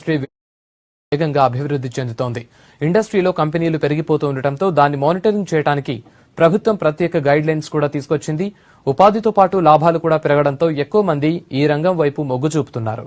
Industry వేగంగా అభివృద్ధి చెందుతోంది. ఇండస్ట్రీలో కంపెనీలు పెరిగిపోతూ ఉండటంతో దాన్ని మానిటరింగ్ చేయడానికి ప్రభుత్వం ప్రత్యేక గైడ్ లైన్స్ కూడా తీసుకొచ్చింది. ఉపాధితో పాటు లాభాలు కూడా పెరగడంతో ఎక్కువ మంది ఈ రంగం వైపు మొగ్గు చూపుతున్నారు.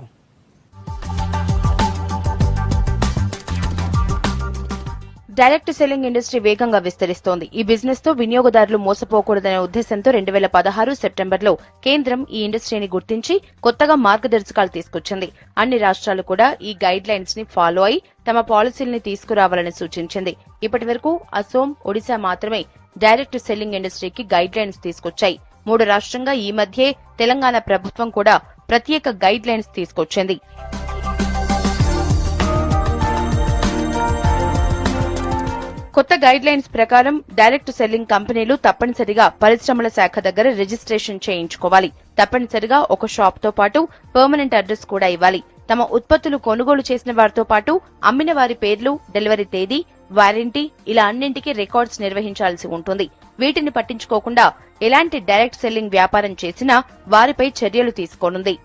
డైరెక్ట్ సెల్లింగ్ ఇండస్ట్రీ వేగంగా విస్తరిస్తోంది. ఈ బిజినెస్ తో వినియోగదారులు మోసపోకూడదనే ఉద్దేశంతో 2016 సెప్టెంబర్లో కేంద్రం ఈ ఇండస్ట్రీని గుర్తించి కొత్తగా మార్గదర్శకాలు తీసుకొచ్చింది. అన్ని రాష్ట్రాలు కూడా ఈ గైడ్ లైన్స్ ని ఫాలో అయి తమ పాలసీల్ని తీసుకురావాలని సూచించింది. ఇప్పటి వరకు అసోం, ఒడిశా మాత్రమే డైరెక్ట్ సెల్లింగ్ ఇండస్ట్రీకి గైడ్ లైన్స్ తీసుకొచ్చాయి. 3 రాష్ట్రంగా ఈ మధ్యే తెలంగాణ ప్రభుత్వం కూడా ప్రత్యేక గైడ్ లైన్స్ తీసుకొచ్చింది. కొత్త గైడ్ లైన్స్ ప్రకారం డైరెక్ట్ సెల్లింగ్ కంపెనీలు తప్పనిసరిగా పరిశ్రమల శాఖ దగ్గర రిజిస్ట్రేషన్ చేయించుకోవాలి. తప్పనిసరిగా ఒక షాప్ తో పాటు పర్మనెంట్ అడ్రస్ కూడా ఇవ్వాలి. తమ ఉత్పత్తులు కొనుగోలు చేసిన వారితో పాటు అమ్మిన వారి పేర్లు, డెలివరీ తేదీ, వారంటీ ఇలా అన్నింటికీ రికార్డ్స్ నిర్వహించాల్సి ఉంటుంది. వీటిని పట్టించుకోకుండా ఎలాంటి డైరెక్ట్ సెల్లింగ్ వ్యాపారం చేసినా వారిపై చర్యలు తీసుకోనుంది.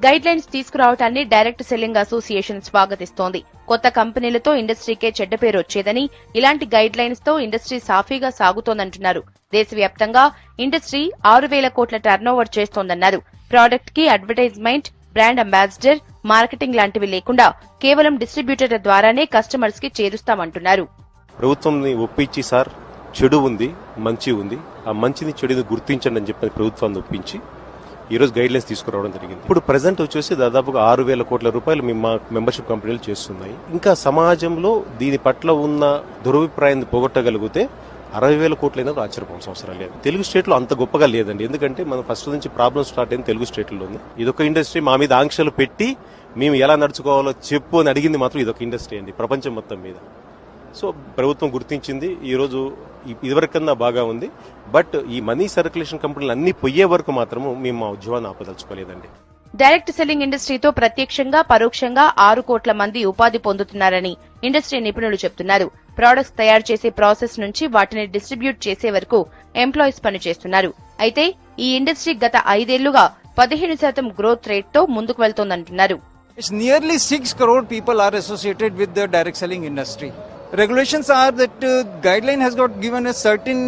గైడ్ లైన్స్ తీసుకురావటాన్ని డైరెక్ట్ సెల్లింగ్ అసోసియేషన్ స్వాగతిస్తోంది. కొత్త కంపెనీలతో ఇండస్ట్రీకే చెడ్డ పేరు వచ్చేదని, ఇలాంటి గైడ్ లైన్స్ తో ఇండస్ట్రీ సాఫీగా సాగుతోందంటున్నారు. దేశవ్యాప్తంగా ఇండస్ట్రీ 6,000 కోట్ల టర్నోవర్ చేస్తోందన్నారు. ప్రాడక్ట్ కి అడ్వర్టైజ్మెంట్, బ్రాండ్ అంబాసిడర్, మార్కెటింగ్ లాంటివి లేకుండా కేవలం డిస్ట్రిబ్యూటర్ల ద్వారానే కస్టమర్స్ కి చేరుస్తామంటున్నారు. ప్రభుత్వంని ఒప్పించి సార్ చెడు ఉంది, మంచి ఉంది, ఆ మంచిని చెడుని గుర్తించండి అని చెప్పి ప్రభుత్వాన్ని ఒప్పించి ఈ రోజు గైడ్ లైన్స్ తీసుకురావడం జరిగింది. ఇప్పుడు ప్రెసెంట్ వచ్చేసి దాదాపుగా 6,000 కోట్ల రూపాయలు మా మెంబర్షిప్ కంపెనీలు చేస్తున్నాయి. ఇంకా సమాజంలో దీని పట్ల ఉన్న దురభిప్రాయాన్ని పోగొట్టగలిగితే 60,000 కోట్లైనా ఆశ్చర్యపోవాల్సిన అవసరం లేదు. తెలుగు స్టేట్ లో అంత గొప్పగా లేదండి. ఎందుకంటే మనం ఫస్ట్ నుంచి ప్రాబ్లమ్ స్టార్ట్ అయింది తెలుగు స్టేట్లోనే. ఇదొక ఇండస్ట్రీ మా మీద ఆంక్షలు పెట్టి మేము ఎలా నడుచుకోవాలో చెప్పు అని అడిగింది మాత్రం ఇదొక ఇండస్ట్రీ అండి ప్రపంచం మొత్తం మీద. సో ప్రభుత్వం గుర్తించింది. ఈ రోజు ఇదివరకన్నా బాగా ఉంది. బట్ ఈ మనీ సర్క్యులేషన్ కంపెనీలు అన్ని పోయే వరకు మాత్రము మేము మా ఉద్యోగాన్ని ఆపదలుచుకోలేదండి. డైరెక్ట్ సెల్లింగ్ ఇండస్ట్రీతో ప్రత్యక్షంగా, పరోక్షంగా 6 కోట్ల మంది ఉపాధి పొందుతున్నారని ఇండస్ట్రీ నిపుణులు చెబుతున్నారు. ప్రొడక్ట్స్ తయారు చేసే ప్రాసెస్ నుంచి వాటిని డిస్ట్రిబ్యూట్ చేసే వరకు ఎంప్లాయీస్ పనిచేస్తున్నారు. అయితే ఈ ఇండస్ట్రీ గత 5 ఏళ్లుగా 15% గ్రోత్ రేట్ తో ముందుకు వెళ్తోందంటున్నారు. It's nearly 6 crore people are associated with the direct selling industry. Regulations are that guideline has got given a certain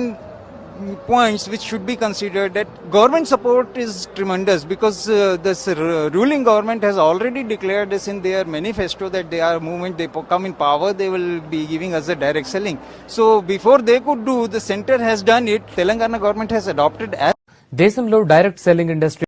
points which should be considered. That government support is tremendous because this ruling government has already declared this in their manifesto that they are movement, they come in power, they will be giving us the direct selling. So before they could do, the center has done it. Telangana government has adopted. దేశంలో direct selling industry